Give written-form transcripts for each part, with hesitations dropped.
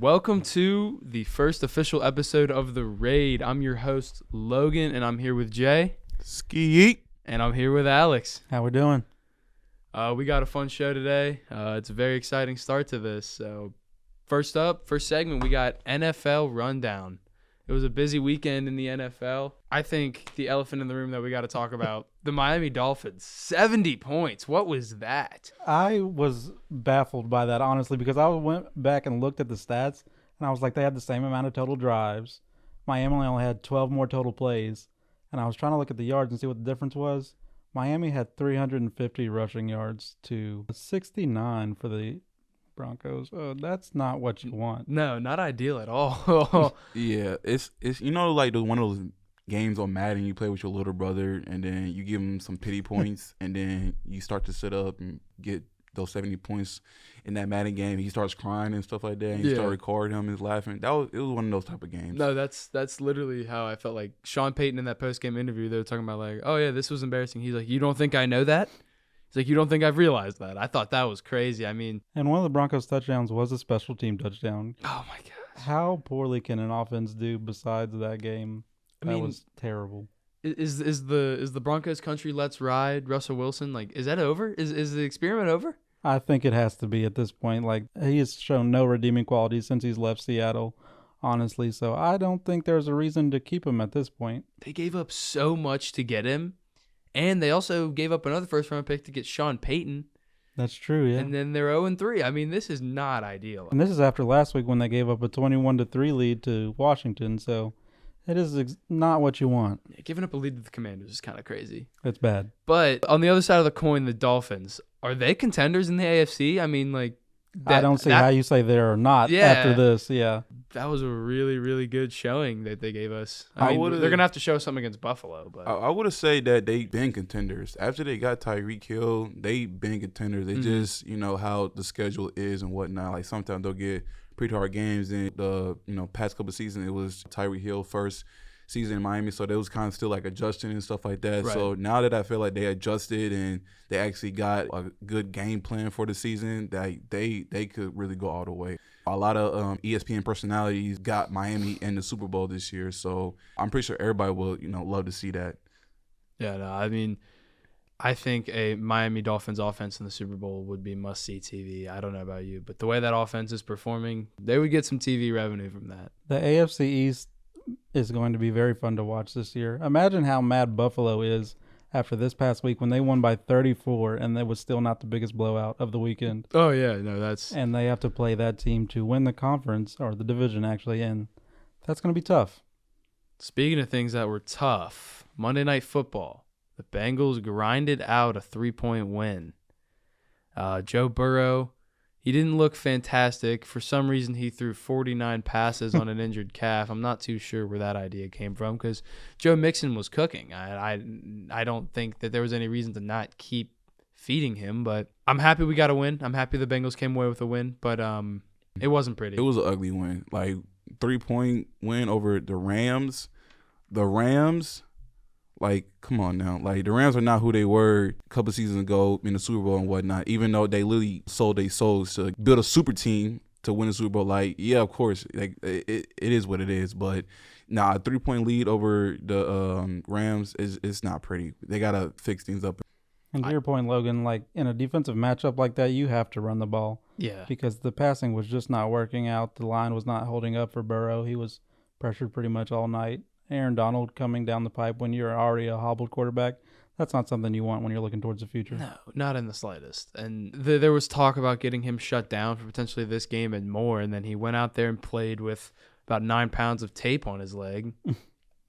Welcome to the first official episode of The Raid. I'm your host, Logan, and I'm here with Jay. Ski. And I'm here with Alex. How we doing? We got a fun show today. It's a very exciting start to this. So first segment, we got NFL Rundown. It was a busy weekend in the NFL. I think the elephant in the room that we got to talk about, the Miami Dolphins, 70 points. What was that? I was baffled by that, honestly, because I went back and looked at the stats, and I was like, they had the same amount of total drives. Miami only had 12 more total plays, and I was trying to look at the yards and see what the difference was. Miami had 350 rushing yards to 69 for the Broncos. That's not what you want. No, not ideal at all. Yeah, it's like one of those games on Madden you play with your little brother, and then you give him some pity points, and then you start to sit up and get those 70 points in that Madden game. He starts crying and stuff like that, and you start recording him and laughing. It was one of those type of games. No, that's literally how I felt. Like Sean Payton in that post-game interview, they were talking about like, oh yeah, this was embarrassing. He's like, you don't think I know that? He's like, you don't think I've realized that? I thought that was crazy. I mean, and one of the Broncos' touchdowns was a special team touchdown. Oh my gosh. How poorly can an offense do besides that game? That was terrible. Is the Broncos country let's ride Russell Wilson? Like, is that over? Is the experiment over? I think it has to be at this point. Like, he has shown no redeeming qualities since he's left Seattle, honestly. So I don't think there's a reason to keep him at this point. They gave up so much to get him, and they also gave up another first-round pick to get Sean Payton. That's true, yeah. And then they're 0-3. I mean, this is not ideal. And this is after last week when they gave up a 21-3 lead to Washington. So it is not what you want. Yeah, giving up a lead to the Commanders is kind of crazy. It's bad. But on the other side of the coin, the Dolphins, are they contenders in the AFC? I mean, like, I don't see how you say they're not after this. Yeah, that was a really, really good showing that they gave us. I mean, they're gonna have to show something against Buffalo. But I would have said that they've been contenders after they got Tyreek Hill. They've been contenders. They just how the schedule is and whatnot. Like sometimes they'll get pretty hard games. In the past couple of seasons, it was Tyreek Hill first season in Miami, so they was kind of still like adjusting and stuff like that. Right. So now that I feel like they adjusted and they actually got a good game plan for the season, that they could really go all the way. A lot of ESPN personalities got Miami in the Super Bowl this year, so I'm pretty sure everybody will love to see that. Yeah, no, I mean, I think a Miami Dolphins offense in the Super Bowl would be must-see TV. I don't know about you, but the way that offense is performing, they would get some TV revenue from that. The AFC East is going to be very fun to watch this year. Imagine how mad Buffalo is after this past week when they won by 34 and that was still not the biggest blowout of the weekend. Oh yeah, no, that's and they have to play that team to win the conference or the division actually, and that's going to be tough. Speaking of things that were tough, Monday Night Football, the Bengals grinded out a 3-point win. Joe Burrow, he didn't look fantastic. For some reason, he threw 49 passes on an injured calf. I'm not too sure where that idea came from because Joe Mixon was cooking. I don't think that there was any reason to not keep feeding him, but I'm happy we got a win. I'm happy the Bengals came away with a win, but it wasn't pretty. It was an ugly win. Like 3-point win over the Rams. The Rams, like, come on now. Like, the Rams are not who they were a couple seasons ago in the Super Bowl and whatnot, even though they literally sold their souls to build a super team to win the Super Bowl. Like, yeah, of course, like it is what it is. But, a 3-point lead over the Rams is not pretty. They got to fix things up. And to your point, Logan, like, in a defensive matchup like that, you have to run the ball. Yeah. Because the passing was just not working out. The line was not holding up for Burrow. He was pressured pretty much all night. Aaron Donald coming down the pipe when you're already a hobbled quarterback, that's not something you want when you're looking towards the future. No, not in the slightest. And there was talk about getting him shut down for potentially this game and more, and then he went out there and played with about 9 pounds of tape on his leg.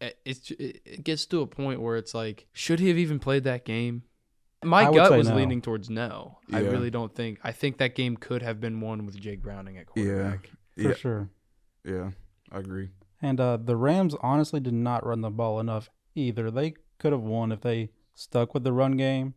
It gets to a point where it's like, should he have even played that game? My gut was leaning towards no. Yeah. I really don't think. I think that game could have been won with Jake Browning at quarterback. Yeah, for sure. Yeah, I agree. And the Rams honestly did not run the ball enough either. They could have won if they stuck with the run game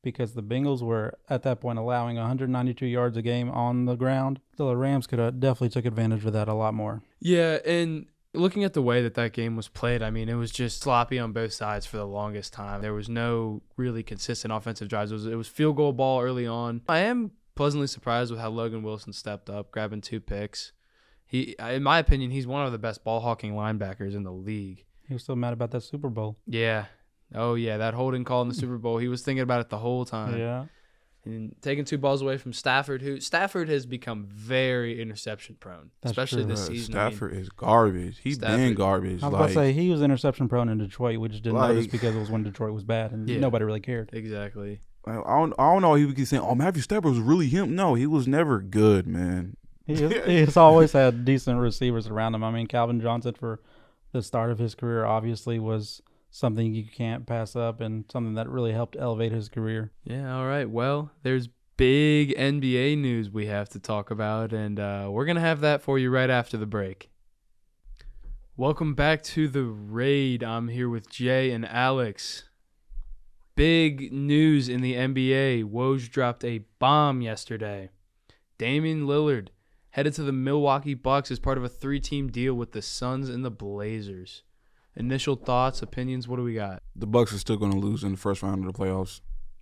because the Bengals were at that point allowing 192 yards a game on the ground. So the Rams could have definitely took advantage of that a lot more. Yeah, and looking at the way that game was played, I mean, it was just sloppy on both sides for the longest time. There was no really consistent offensive drives. It was field goal ball early on. I am pleasantly surprised with how Logan Wilson stepped up, grabbing 2 picks. In my opinion, he's one of the best ball hawking linebackers in the league. He was still mad about that Super Bowl. Yeah. Oh, yeah, that holding call in the Super Bowl. He was thinking about it the whole time. Yeah. And taking 2 balls away from Stafford, who Stafford has become very interception prone, That's especially true. this season. Stafford is garbage. He's been garbage. I was about to say, he was interception prone in Detroit. We just didn't notice because it was when Detroit was bad and nobody really cared. Exactly. I don't know. He would keep saying, "Oh, Matthew Stafford was really him." No, he was never good, man. He's always had decent receivers around him. I mean, Calvin Johnson for the start of his career obviously was something you can't pass up and something that really helped elevate his career. Yeah, all right. Well, there's big NBA news we have to talk about, and we're going to have that for you right after the break. Welcome back to the Raid. I'm here with Jay and Alex. Big news in the NBA. Woj dropped a bomb yesterday. Damian Lillard headed to the Milwaukee Bucks as part of a 3-team deal with the Suns and the Blazers. Initial thoughts, opinions, what do we got? The Bucks are still going to lose in the first round of the playoffs.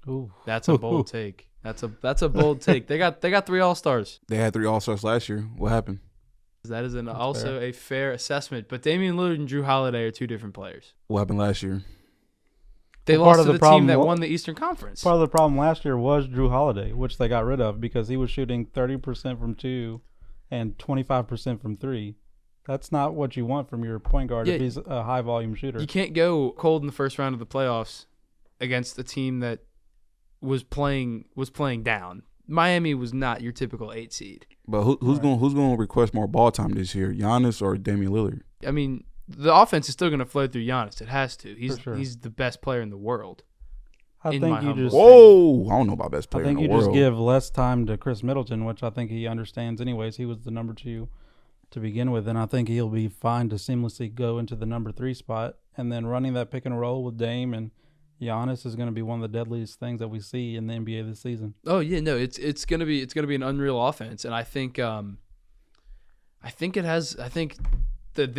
Ooh. That's a bold take. That's a bold take. They got 3 All-Stars. They had 3 All-Stars last year. What happened? That is also a fair assessment. But Damian Lillard and Drew Holiday are 2 different players. What happened last year? They lost to the team that won the Eastern Conference. Part of the problem last year was Drew Holiday, which they got rid of because he was shooting 30% from 2 and 25% from 3. That's not what you want from your point guard if he's a high-volume shooter. You can't go cold in the first round of the playoffs against a team that was playing down. Miami was not your typical 8 seed. But who's going to request more ball time this year, Giannis or Damian Lillard? I mean, the offense is still going to flow through Giannis. It has to. He's the best player in the world. Whoa! I don't know about best player in the world. I think you just give less time to Chris Middleton, which I think he understands anyways. He was the number 2 to begin with, and I think he'll be fine to seamlessly go into the number 3 spot. And then running that pick and roll with Dame and Giannis is going to be one of the deadliest things that we see in the NBA this season. Oh yeah, no, it's going to be an unreal offense, and I think the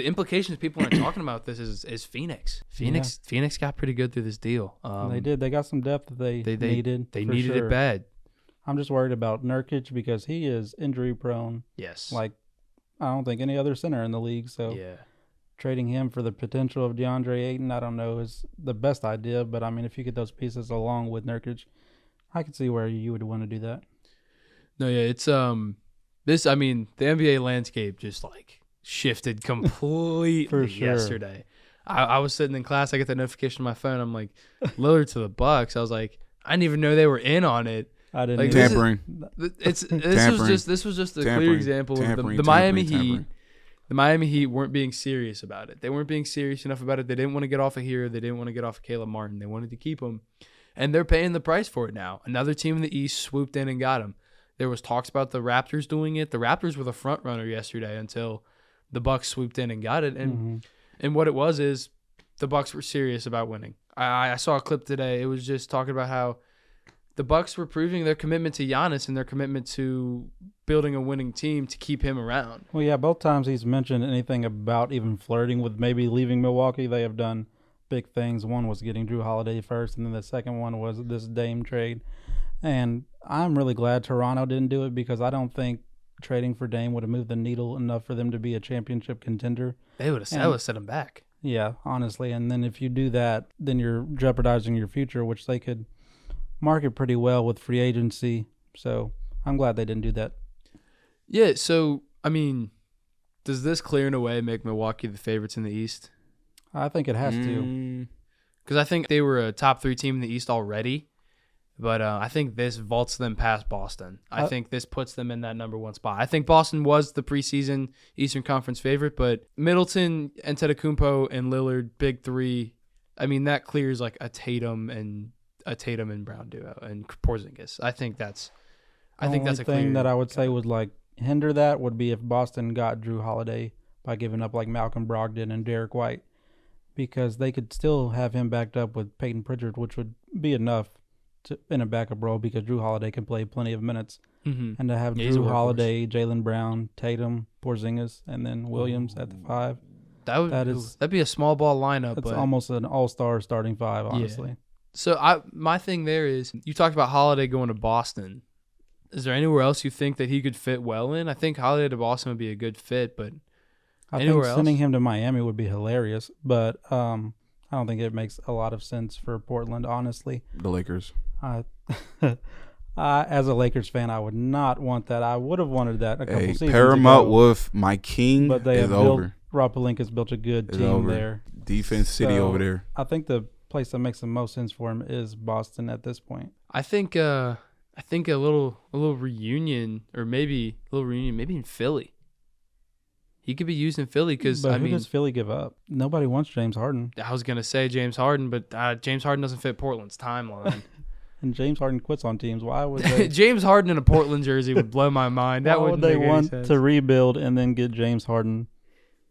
implications people aren't talking about this is Phoenix. Phoenix got pretty good through this deal. They did. They got some depth that they needed. They needed it bad. I'm just worried about Nurkic because he is injury prone. Yes. Like I don't think any other center in the league. So trading him for the potential of DeAndre Ayton, I don't know, is the best idea. But I mean, if you get those pieces along with Nurkic, I could see where you would want to do that. No, yeah, it's the NBA landscape just like shifted completely yesterday. I was sitting in class, I get that notification on my phone. I'm like, Lillard to the Bucks. I was like, I didn't even know they were in on it. I didn't like, tampering. This was just a clear example of the Miami Heat. The Miami Heat weren't being serious about it. They weren't being serious enough about it. They didn't want to get off of here. They didn't want to get off of Caleb Martin. They wanted to keep him, and they're paying the price for it now. Another team in the East swooped in and got him. There was talks about the Raptors doing it. The Raptors were the front runner yesterday until the Bucks swooped in and got it. And what it was is the Bucks were serious about winning. I saw a clip today. It was just talking about how the Bucks were proving their commitment to Giannis and their commitment to building a winning team to keep him around. Well, yeah, both times he's mentioned anything about even flirting with maybe leaving Milwaukee, they have done big things. One was getting Drew Holiday first, and then the second one was this Dame trade. And I'm really glad Toronto didn't do it because I don't think trading for Dame would have moved the needle enough for them to be a championship contender. They would have set him back. Yeah, honestly. And then if you do that, then you're jeopardizing your future, which they could market pretty well with free agency. So I'm glad they didn't do that. Yeah, so, I mean, does this clear in a way make Milwaukee the favorites in the East? I think it has to. Because I think they were a top 3 team in the East already. But I think this vaults them past Boston. I think this puts them in that number 1 spot. I think Boston was the preseason Eastern Conference favorite, but Middleton, Antetokounmpo, and Lillard, big 3. I mean, that clears like a Tatum and Brown duo and Porzingis. I think that's a clear thing that I would say would like hinder that would be if Boston got Drew Holiday by giving up like Malcolm Brogdon and Derek White, because they could still have him backed up with Peyton Pritchard, which would be enough in a backup role because Drew Holiday can play plenty of minutes. And to have Drew Holiday, Jaylen Brown, Tatum, Porzingis, and then Williams at the 5. That'd be a small ball lineup. It's almost an all-star starting 5, honestly. Yeah. So my thing there is, you talked about Holiday going to Boston. Is there anywhere else you think that he could fit well in? I think Holiday to Boston would be a good fit, but I anywhere think else? sending him to Miami would be hilarious, but I don't think it makes a lot of sense for Portland, honestly. The Lakers. As a Lakers fan, I would not want that. I would have wanted that a couple seasons Paramount ago. with my king But they is have over. Rob Pelinka's built a good It's team over. there. Defense city So, over there. I think the place that makes the most sense for him is Boston at this point. I think a little reunion, or maybe in Philly. He could be used in Philly because, But who does Philly give up? Nobody wants James Harden. I was going to say James Harden, but James Harden doesn't fit Portland's timeline. And James Harden quits on teams. Why would they? James Harden in a Portland jersey would blow my mind. That Why wouldn't would they make any want sense. to rebuild and then get James Harden,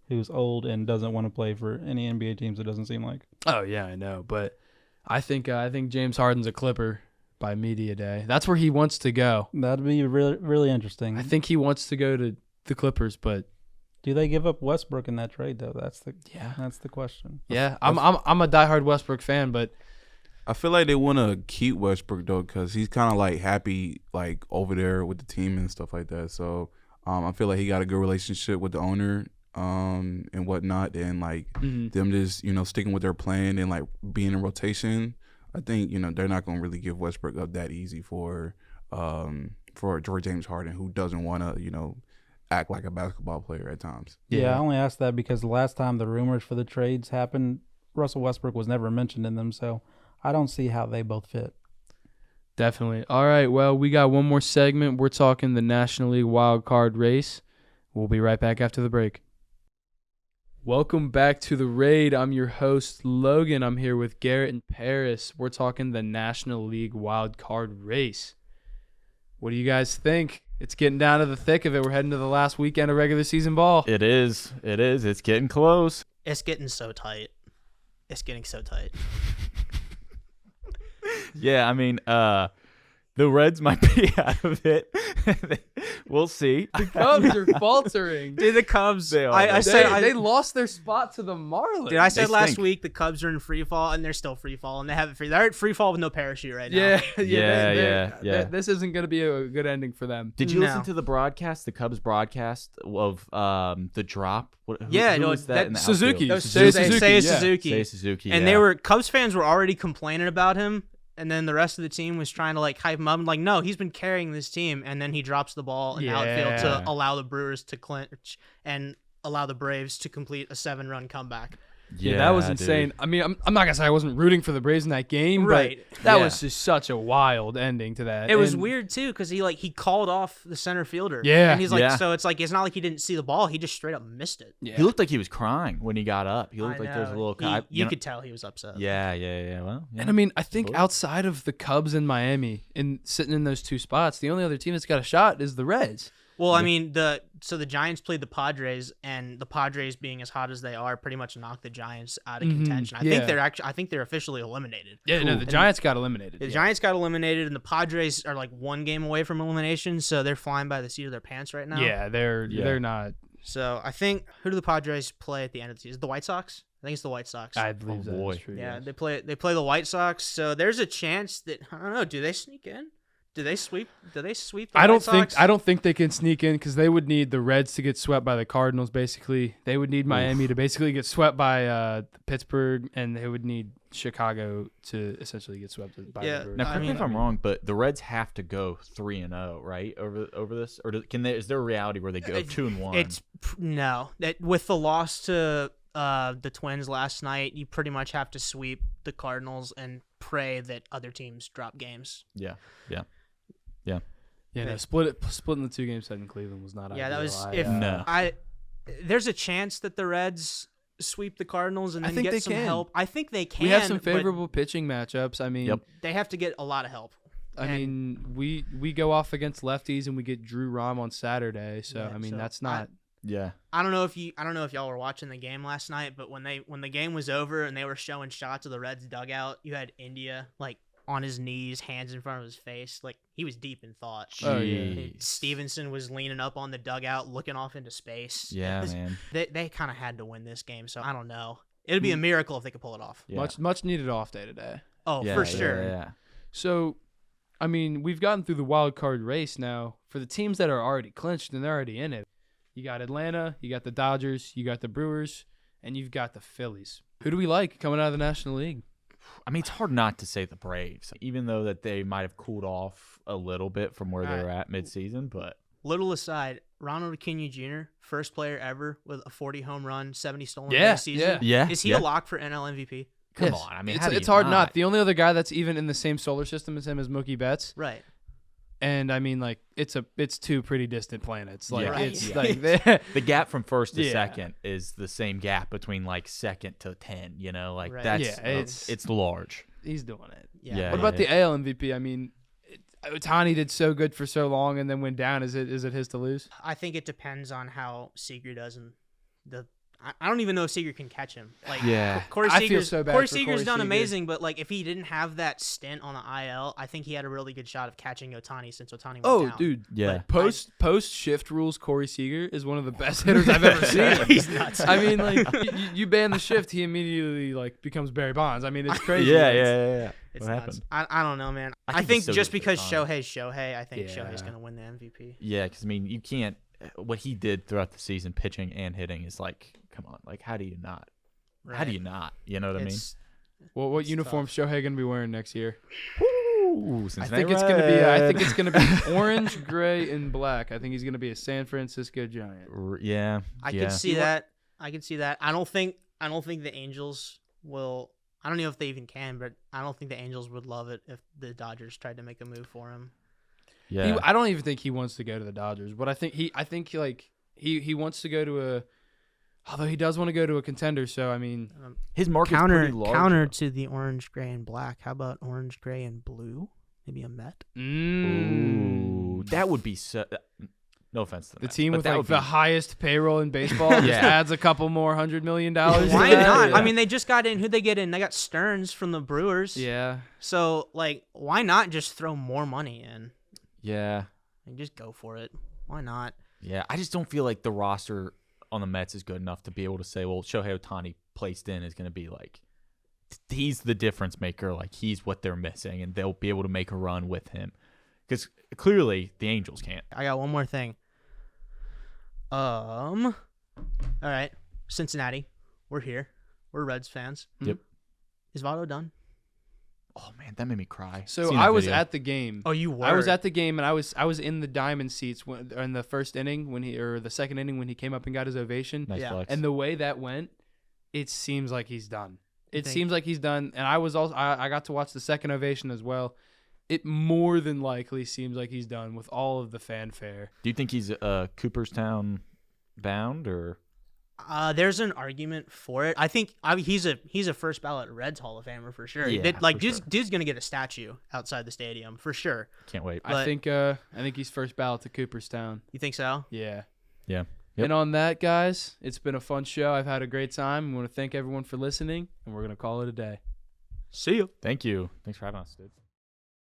who's old and doesn't want to play for any NBA teams? It doesn't seem like. Oh yeah, I know, but I think James Harden's a Clipper by media day. That's where he wants to go. That'd be really, really interesting. I think he wants to go to the Clippers, but Do they give up Westbrook in that trade though? That's the question. yeah, I'm a diehard Westbrook fan, but I feel like they want to keep Westbrook though, because he's kind of like happy like over there with the team and stuff like that. So I feel like he got a good relationship with the owner and whatnot, and like them just sticking with their plan and like being in rotation. I think they're not gonna really give Westbrook up that easy for George James Harden, who doesn't want to act like a basketball player at times. Yeah, I only asked that because the last time the rumors for the trades happened, Russell Westbrook was never mentioned in them. So I don't see how they both fit. definitely. All right, well, we got one more segment. We're talking the National League wild card race. We'll be right back after the break. Welcome back to the Raid. I'm your host, Logan. I'm here with Garrett and Perez. We're talking the National League wild card race. What do you guys think? It's getting down to the thick of it. We're heading to the last weekend of regular season ball. It is. It's getting close. It's getting so tight. It's getting so tight. Yeah, I mean, the Reds might be out of it. We'll see. The Cubs are faltering. Dude, the Cubs. They are. They lost their spot to the Marlins. Dude, I said They last stink. week the Cubs are in free fall, and they're still free fall, and they have it free. They're at free fall with no parachute right now. Yeah. This isn't going to be a good ending for them. Did you No. listen to the broadcast, the Cubs broadcast of the drop? Who No, was that in the Suzuki. outfield? Seiya Suzuki. Seiya Suzuki. And yeah. they were Cubs fans were already complaining about him, and then the rest of the team was trying to like hype him up. And like, no, he's been carrying this team, and then he drops the ball in the outfield to allow the Brewers to clinch and allow the Braves to complete a 7-run comeback. Yeah, that was dude. insane. I mean, I'm not going to say I wasn't rooting for the Braves in that game, Right. but that Yeah. was just such a wild ending to that. It was And weird too because he called off the center fielder. Yeah. and he's like, Yeah. so it's like it's not like he didn't see the ball; he just straight up missed it. Yeah. He looked like he was crying when he got up. He looked I like there was a know. little. You could tell he was upset. Yeah. Well, yeah. And I mean, I think Both. outside of the Cubs and Miami and sitting in those two spots, the only other team that's got a shot is the Reds. Well, I mean, the Giants played the Padres, and the Padres, being as hot as they are, pretty much knocked the Giants out of contention. I think they're officially eliminated. Yeah, no, the Giants got eliminated. The Giants got eliminated, and the Padres are like one game away from elimination, so they're flying by the seat of their pants right now. Yeah, they're not. So I think who do the Padres play at the end of the season? The White Sox? I think it's the White Sox. I believe that boy. is true. Yeah, yes. they play the White Sox, so there's a chance that I don't know. Do they sneak in? Do they sweep? The I don't White think Sox? they can sneak in because they would need the Reds to get swept by the Cardinals. Basically, they would need Miami to basically get swept by Pittsburgh, and they would need Chicago to essentially get swept by Yeah, the Brewers. Now, I correct me mean- if I'm wrong, but the Reds have to go 3-0, right? Over this, or is there a reality where they go 2-1? It's no. That with the loss to the Twins last night, you pretty much have to sweep the Cardinals and pray that other teams drop games. yeah. Yeah, no, splitting the 2 games set in Cleveland was not Yeah, ideal. that was I, if No. there's a chance that the Reds sweep the Cardinals and I then think get they some can. help. I think they can. we have some but favorable pitching matchups. I mean, Yep. They have to get a lot of help. I mean, we go off against lefties and we get Drew Rom on Saturday. So Yeah, I mean, so that's not. Yeah. I don't know if y'all were watching the game last night, but when the game was over and they were showing shots of the Reds dugout, you had India like on his knees, hands in front of his face, like he was deep in thought. Oh, yeah. Jeez. Stevenson was leaning up on the dugout, looking off into space. Yeah, This- man. They kind of had to win this game, so I don't know. It'd be a miracle if they could pull it off. Yeah. Much needed off day today. Oh, Yeah, for yeah, sure. Yeah. So I mean, we've gotten through the wild card race now. For the teams that are already clinched and they're already in it, you got Atlanta, you got the Dodgers, you got the Brewers, and you've got the Phillies. Who do we like coming out of the National League? I mean, it's hard not to say the Braves, even though that they might have cooled off a little bit from where they were at midseason. But little aside, Ronald Acuna Jr., first player ever with a 40 home run, 70 stolen Yeah, base season. yeah. Is he a lock for NL MVP? Come Yes. on. I mean, it's hard not. The only other guy that's even in the same solar system as him is Mookie Betts. Right. And I mean, like, it's two pretty distant planets. Like, Yeah. it's Right. like The gap from first to Yeah. second is the same gap between like second to 10. You know, like Right. that's Yeah, it's large. he's doing it. Yeah. What about the AL MVP? I mean, Ohtani did so good for so long and then went down. Is it his to lose? I think it depends on how Seager does in the. I don't even know if Seager can catch him. Like, Yeah. Corey I feel Seager's, so bad Corey for Seager's Corey done Seager. amazing, but like if he didn't have that stint on the IL, I think he had a really good shot of catching Ohtani since Ohtani went Oh, down. dude. Yeah. Post shift rules, Corey Seager is one of the best hitters I've ever seen. He's nuts. I mean, like, you ban the shift, he immediately like becomes Barry Bonds. I mean, it's crazy. Yeah. It's What nuts. happened? I don't know, man. I I think think he's so just good for because Ohtani. Shohei's Shohei, I think Yeah. Shohei's gonna win the MVP. Yeah, because I mean, you can't. What he did throughout the season, pitching and hitting, is like, come on, like how do you not? How do you not? You know what It's- Well, what It's uniform Shohei gonna be wearing next year? I mean? Ooh, I Cincinnati think it's gonna be. I think Red. it's gonna be orange, gray, and black. I think he's gonna be a San Francisco Giant. Yeah, I yeah. could see that. I could see that. I don't think the Angels will. I don't know if they even can, but I don't think the Angels would love it if the Dodgers tried to make a move for him. Yeah, I don't even think he wants to go to the Dodgers, but I think he wants to go to a. Although he does want to go to a contender, so I mean, his market's pretty large. Counter to the orange, gray, and black. How about orange, gray, and blue? Maybe a Met. Ooh, that would be so. No offense to the Mets, team but with that like would the be- highest payroll in baseball just Yeah. adds a couple more $100 million. Why to that. not? Yeah. I mean, they just got in. Who'd they get in? They got Stearns from the Brewers. Yeah. So, like, why not just throw more money in Yeah, and just go for it? Why not? yeah. I just don't feel like the roster on the Mets is good enough to be able to say, well, Shohei Ohtani placed in is going to be like, he's the difference maker. Like he's what they're missing, and they'll be able to make a run with him. Because clearly the Angels can't. I got one more thing. All right, Cincinnati, we're here. We're Reds fans. Yep. Is Votto done? Oh man, that made me cry. So Seen I that was video. at the game. Oh, you were. I was at the game, and I was in the diamond seats in the first inning or the second inning when he came up and got his ovation. Nice Yeah. flex. And the way that went, it seems like he's done. It think- seems like he's done. And I was also I got to watch the second ovation as well. It more than likely seems like he's done with all of the fanfare. Do you think he's Cooperstown bound or? There's an argument for it. I think he's a first ballot Reds Hall of Famer for sure. Yeah, Like for dude's, sure. dude's gonna get a statue outside the stadium for sure. Can't wait. But- I think he's first ballot to Cooperstown. You think so? Yeah. Yeah. Yep. And on that, guys, it's been a fun show. I've had a great time. I want to thank everyone for listening, and we're gonna call it a day. See you. Thank you. Thanks for having us, dude.